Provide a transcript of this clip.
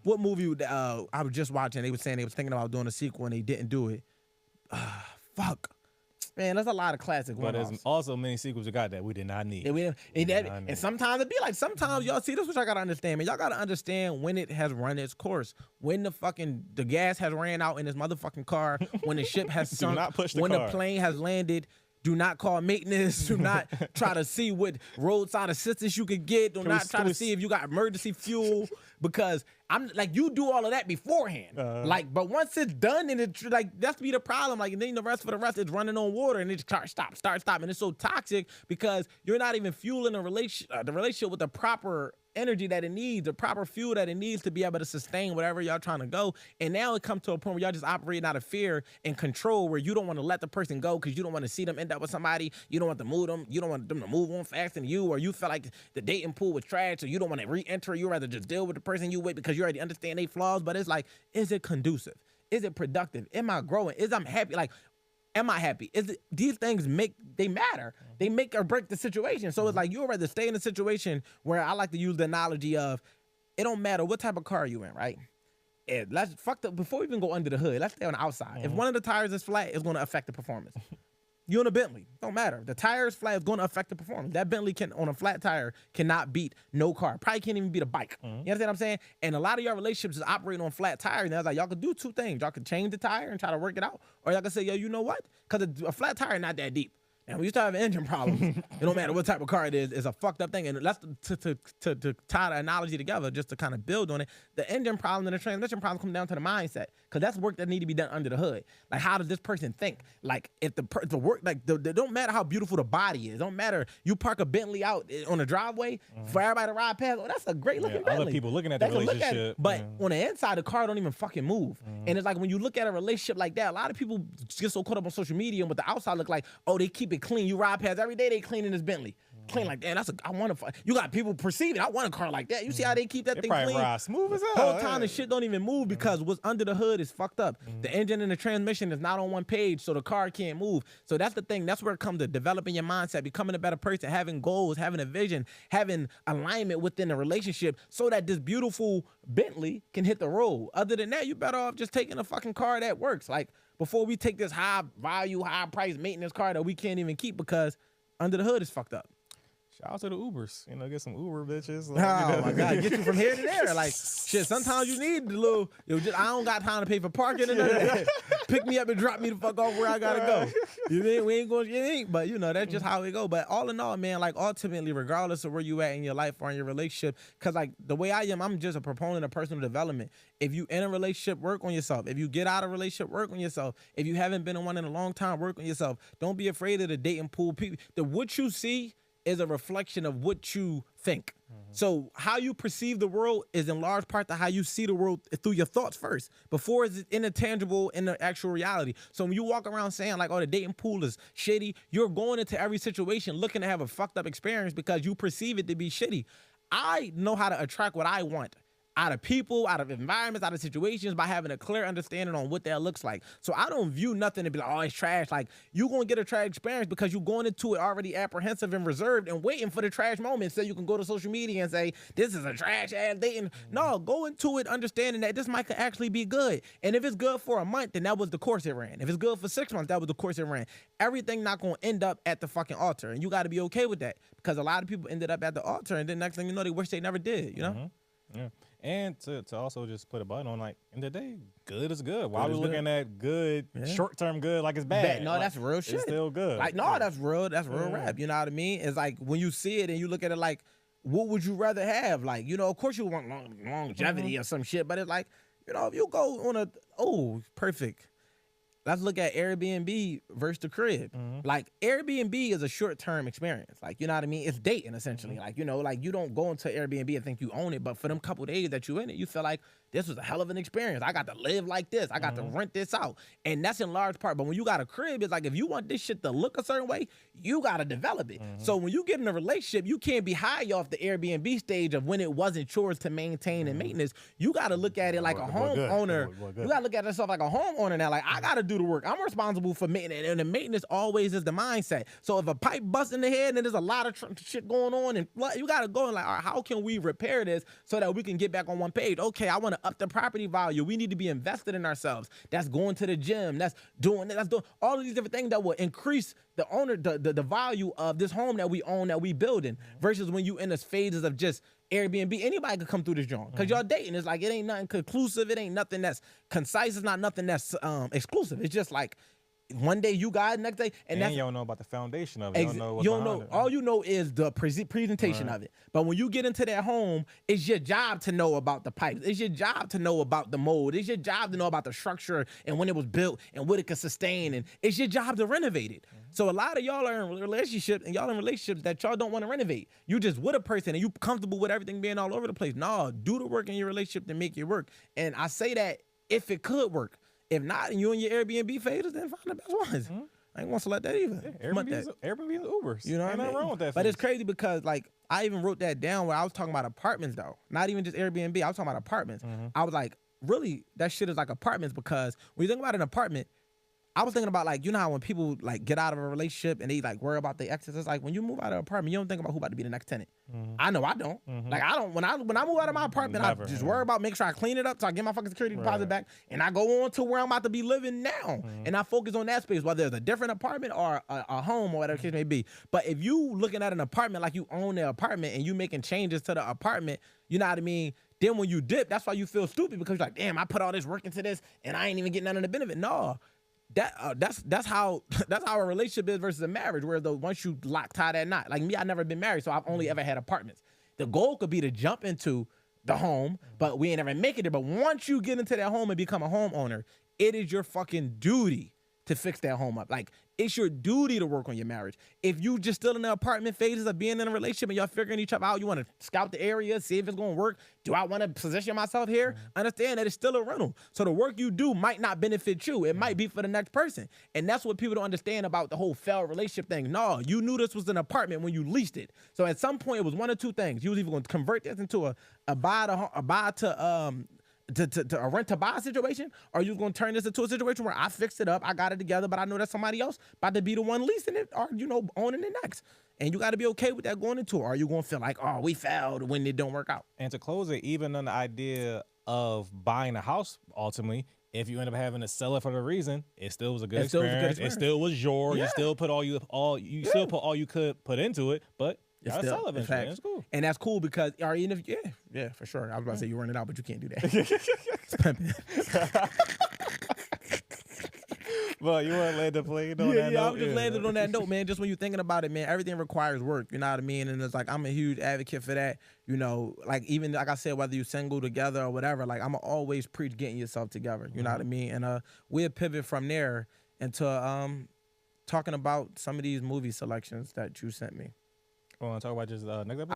what movie I was just watching? They were saying they was thinking about doing a sequel and they didn't do it. Fuck. Man, there's a lot of classic But one-offs. there's also many sequels you got that we did not need. And sometimes it be like, sometimes y'all see this, what y'all gotta understand, man. Y'all gotta understand when it has run its course, when the gas has ran out in this motherfucking car, when the ship has sunk, not push the when car. the plane has landed. Do not call maintenance. Do not try to see what roadside assistance you could get. Do not try to see if you got emergency fuel, because I'm like, you do all of that beforehand. But once it's done, and it's like, that's be the problem. Like, and then the rest it's running on water, and it's start, and it's so toxic because you're not even fueling the relationship with the proper energy that it needs, the proper fuel that it needs to be able to sustain whatever y'all trying to go. And now it comes to a point where y'all just operating out of fear and control, where you don't want to let the person go because you don't want to see them end up with somebody. You don't want to move them. You don't want them to move on faster than you, or you feel like the dating pool was trash, so you don't want to re-enter. You rather just deal with the person you with because you already understand their flaws. But it's like, is it conducive? Is it productive? Am I growing? Is I'm happy? Like, am I happy? These things matter. They make or break the situation. So it's like, you'd rather stay in a situation where, I like to use the analogy of, it don't matter what type of car you in, right? And before we even go under the hood, let's stay on the outside. If one of the tires is flat, it's going to affect the performance. You in a Bentley, don't matter. The tire is flat, it's going to affect the performance. That Bentley on a flat tire cannot beat no car. Probably can't even beat a bike. You understand what I'm saying? And a lot of your relationships is operating on flat tires. And I was like, y'all could do two things. Y'all could change the tire and try to work it out, or y'all could say, yo, you know what? Because a flat tire is not that deep. And when you start having engine problems, it don't matter what type of car it is, it's a fucked up thing. And that's to tie the analogy together, just to kind of build on it. The engine problem and the transmission problem come down to the mindset, because that's work that need to be done under the hood. Like, how does this person think? Like, if the work, like, it don't matter how beautiful the body is. It don't matter. You park a Bentley out on the driveway for everybody to ride past. Oh, that's a great looking Bentley. Other people looking at the relationship. But on the inside, the car don't even fucking move. And it's like, when you look at a relationship like that, a lot of people get so caught up on social media and what the outside look like. Oh, they keep it clean. You ride past every day, they cleaning this Bentley. Clean like that. I want to. You got people perceiving. I want a car like that. You see how they keep that thing clean? Ride smooth as hell. Whole time the shit don't even move because what's under the hood is fucked up. The engine and the transmission is not on one page, so the car can't move. So that's the thing. That's where it comes to developing your mindset, becoming a better person, having goals, having a vision, having alignment within the relationship, so that this beautiful Bentley can hit the road. Other than that, you better off just taking a fucking car that works. Like, before we take this high value, high price maintenance car that we can't even keep because under the hood is fucked up. Shout out to the Ubers. Get some Uber bitches. Like, my God, get you from here to there. Like, shit, sometimes you need the little, I don't got time to pay for parking and none of that. Pick me up and drop me the fuck off where I gotta go. You mean we ain't going, but that's just how it go. But all in all, man, like, ultimately, regardless of where you at in your life or in your relationship, because, like, the way I am, I'm just a proponent of personal development. If you in a relationship, work on yourself. If you get out of a relationship, work on yourself. If you haven't been in one in a long time, work on yourself. Don't be afraid of the dating pool. What you see is a reflection of what you think. So how you perceive the world is in large part to how you see the world through your thoughts first, before it's in the tangible, in the actual reality. So when you walk around saying like, oh, the dating pool is shitty, you're going into every situation looking to have a fucked up experience because you perceive it to be shitty. I know how to attract what I want out of people, out of environments, out of situations, by having a clear understanding on what that looks like. So I don't view nothing to be like, oh, it's trash. Like, you're going to get a trash experience because you're going into it already apprehensive and reserved and waiting for the trash moment, so you can go to social media and say, this is a trash ass dating. No, go into it understanding that this might could actually be good. And if it's good for a month, then that was the course it ran. If it's good for 6 months, that was the course it ran. Everything not going to end up at the fucking altar. And you got to be okay with that, because a lot of people ended up at the altar, and then next thing you know, they wish they never did, Yeah. And to also just put a button on, like, in the day, good is good. Why are we looking at good, short-term good like it's bad? No, like, that's real shit. It's still good. Like, no, that's real rap. You know what I mean? It's like, when you see it and you look at it like, what would you rather have? Like, of course you want longevity or some shit, but it's like, if you go on perfect. Let's look at Airbnb versus the crib. Like, Airbnb is a short-term experience. Like, you know what I mean? It's dating, essentially. Like, like, you don't go into Airbnb and think you own it, but for them couple days that you in it, you feel like this was a hell of an experience. I got to live like this. I got to rent this out. And that's in large part. But when you got a crib, it's like, if you want this shit to look a certain way, you got to develop it. So when you get in a relationship, you can't be high off the Airbnb stage of when it wasn't yours to maintain and maintenance. You got to look at it like a homeowner. You got to look at yourself like a homeowner now. Like, I got to do the work. I'm responsible for maintenance. And the maintenance always is the mindset. So if a pipe busts in the head and there's a lot of shit going on, and you got to go and like, all right, how can we repair this so that we can get back on one page? Okay, I want to to up the property value. We need to be invested in ourselves. That's going to the gym. That's doing all of these different things that will increase the value of this home that we own, that we building, versus when you in the phases of just Airbnb. Anybody could come through this joint because y'all dating. It's like it ain't nothing conclusive. It ain't nothing that's concise. It's not nothing that's exclusive. It's just like one day you got it, next day, and that's, you don't know about the foundation of it. You don't know what's you don't behind know. it. All you know is the presentation of it. But when you get into that home, it's your job to know about the pipes. It's your job to know about the mold. It's your job to know about the structure and when it was built and what it could sustain. And it's your job to renovate it. So a lot of y'all are in relationships and y'all in relationships that y'all don't want to renovate. You just with a person and you comfortable with everything being all over the place. No, do the work in your relationship to make it work. And I say that if it could work. If not, and you in your Airbnb phases, then find the best ones. I ain't want to let that either. Yeah, Airbnbs and Ubers. You know what I mean? Nothing wrong with that. But it's crazy because like I even wrote that down where I was talking about apartments though. Not even just Airbnb. I was talking about apartments. I was like, really, that shit is like apartments because when you think about an apartment, I was thinking about like, you know how when people like get out of a relationship and they like worry about their exes, it's like when you move out of an apartment, you don't think about who about to be the next tenant. I know I don't. Like I don't when I move out of my apartment, I just worry about making sure I clean it up so I get my fucking security deposit back and I go on to where I'm about to be living now. And I focus on that space, whether it's a different apartment or a home or whatever the case may be. But if you looking at an apartment like you own the apartment and you making changes to the apartment, you know what I mean? Then when you dip, that's why you feel stupid because you're like, damn, I put all this work into this and I ain't even getting none of the benefit. No. That's how a relationship is versus a marriage, where once you tie that knot. Like me, I've never been married, so I've only ever had apartments. The goal could be to jump into the home, but we ain't ever make it there. But once you get into that home and become a homeowner, it is your fucking duty to fix that home up. Like it's your duty to work on your marriage. If you just still in the apartment phases of being in a relationship and y'all figuring each other out, you want to scout the area, see if it's going to work. Do I want to position myself here? Understand that it's still a rental. So the work you do might not benefit you. It might be for the next person. And that's what people don't understand about the whole failed relationship thing. No, you knew this was an apartment when you leased it. So at some point it was one or two things. You was either going to convert this into a buy to a rent to buy situation, or you gonna turn this into a situation where I fixed it up, I got it together, but I know that somebody else about to be the one leasing it or owning it next. And you got to be okay with that going into it. Or are you gonna feel like, oh, we failed when it don't work out? And to close it, even on the idea of buying a house, ultimately, if you end up having to sell it for the reason, it still was a good experience. It still was yours. Yeah. You still put still put all you could put into it, but it's still sell it. That's cool. And that's cool because yeah, for sure. I was about to say you rent it out, but you can't do that. It's pimping. Well, you want to land the plane on that note? I was just landed on that note, man. Just when you're thinking about it, man, everything requires work. You know what I mean? And it's like I'm a huge advocate for that. You know, like even like I said, whether you single together or whatever, like I'm always preach getting yourself together. You know what I mean? And we'll pivot from there into talking about some of these movie selections that you sent me. Want to talk about just next episode?